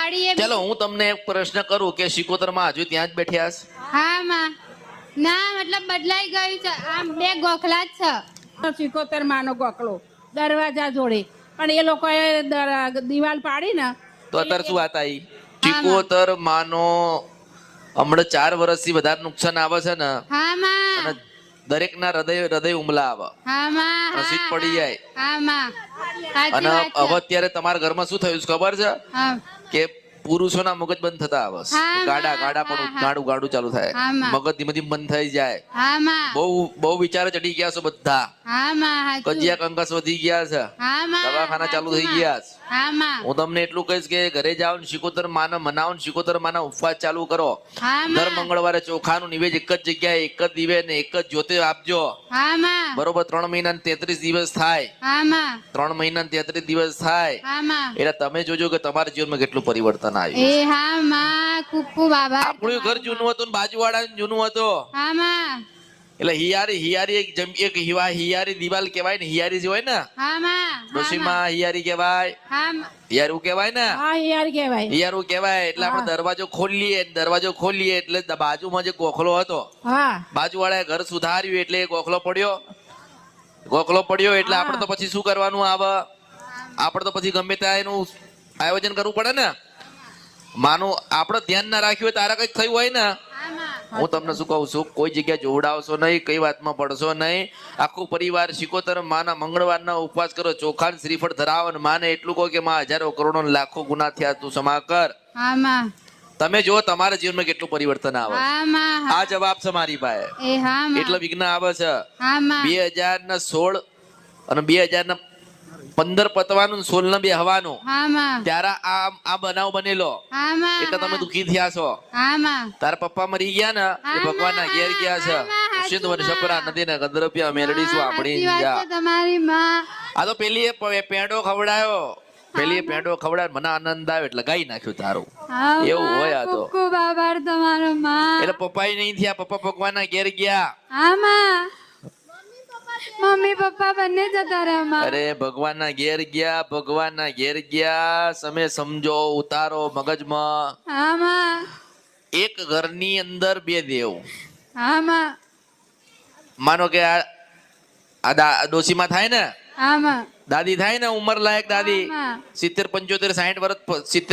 વાડીએ ચલો હું તમને એક પ્રશ્ન કરું કે શિકોતર માં હજુ ત્યાં જ બેઠ્યા છે? હા માં ના મતલબ બદલાઈ ગયું છે આમ બે ગોખલા જ છે 75 માનો ગોખલો દરવાજા જોડે પણ એ લોકોએ દિવાલ પાડી ને તો અત્યારે શું વાત આવી? શિકોતર માનો હમણાં 4 વર્ષથી વધારે નુકસાન આવે છે ને, હા માં અને દરેક ના હૃદય ઉમલા આવે, હા માં રસીદ પડી જાય. હા માં અને સાચી વાત હવે છે અત્યારે તમારા ઘરમાં શું થયું છે ખબર છે? હા કે પુરુષોના મગજ બંધ થતા આવે છે. હા, ગાડા માં. ગાડા પણ હા, ગાડું ગાડું ચાલુ થાય, હા, માં. મગજ ધીમે ધીમે બંધ થઈ જાય. હા માં બહુ બહુ વિચારે ચડી ગયા છો બધા, હા માં સાચું. કજિયા કંકાસ વધી ગયા છે, હા માં દવાખાના ચાલુ સાચું થઈ માં. ગયા છે. હા માં હું તમને એટલું કહીશ કે ઘરે જાઓ ને શિકોતર માના મનાવો ને શિકોતર માના ઉપવાસ ચાલુ કરો. હા દર માં મંગળવારે ચોખાનું નિવેદ એક જ જગ્યાએ એક જ દિવે ને એક જ જ્યોતે આપજો. હા માં બરોબર 3 મહિના ને 33 દિવસ થાય, હા માં 3 મહિના ને 33 દિવસ થાય હા માં એટલે તમે જોજો કે તમારા જીવનમાં કેટલું પરિવર્તન આવ્યું એ છે. હા માં ખૂબ ખૂબ આભાર આપણું ઘર જૂનું હતું ને બાજુવાળા જૂનું હતું, હા માં એટલે હિયારી એક હિયારી દિવાલ કહેવાય ને, હિયારી જે હોય ને હા માં ડોશીમાં હિયારી કહેવાય, હા માં હિયારું કહેવાય ને, હા યાર કહેવાય હિયારું કહેવાય. એટલે આપણે દરવાજો ખોલીએ એટલે બાજુમાં જે ગોખલો હતો, હા બાજુવાળાએ ઘર સુધાર્યું એટલે એ ગોખલો પડ્યો એટલે આપણે તો પછી શું કરવાનું આવે? આપણે તો પછી ગમે ત્યાં એનું આયોજન કરવું પડે ને. માનું આપણે ધ્યાન ના રાખ્યું હોય તારા કઈક થયું હોય ને, હા માં હું તમને શું કહું છું, કોઈ જગ્યાએ જોવડાવશો નહીં, કઈ વાતમાં પડશો નહીં. આખું પરિવાર શિકોતર માના મંગળવારના ઉપવાસ કરો, ચોખા ને શ્રીફળ ધરાવો ને માને એટલું કહો કે માં હજારો કરોડો ને લાખો ગુના થયા, તું ક્ષમા કર. હા માં તમે જો તમારા જીવનમાં કેટલું પરિવર્તન આવે. હા માં આ જવાબ છે મારી પાસે. એ હા માં એટલે વિઘ્ન આવે છે. હા માં 2016 અને 2015 પતવાનું, 16 બે હવાનું, હા માં ત્યારે આ બનાવ બનેલો હા માં એટલે તમે દુખી થયા છો. હા માં તારા પપ્પા મરી ગયા ને એ ભગવાનના ઘેર ગયા છે. ઉષિત વર્ષપરા નદીને ગંધર્વ્ય મેલડી આપણી સાચી વાત છે તમારી માં આ તો પેલી એ પેંડો ખવડાયો, મને આનંદ આવ્યો એટલે ગાઈ નાખ્યું તારું. હા એવું માં, હોય આ તો. ખૂબ ખૂબ આભાર તમારો માં એટલે પપ્પા નહીં થયા, પપ્પા ભગવાનના ઘેર ગયા. હા માં મમ્મી પપ્પા બંને જતા રહ્યા માં અરે ભગવાનના ઘેર ગયા. તમે સમજો, ઉતારો મગજમાં. હા માં એક ઘરની અંદર 2 દેવ. હા માં માનો કે આ ડોશીમાં થાય ને, હા માં દાદી થાય ને, ઉંમર લાયક દાદી, હા, માં. 70 75 60 વર્ષ 70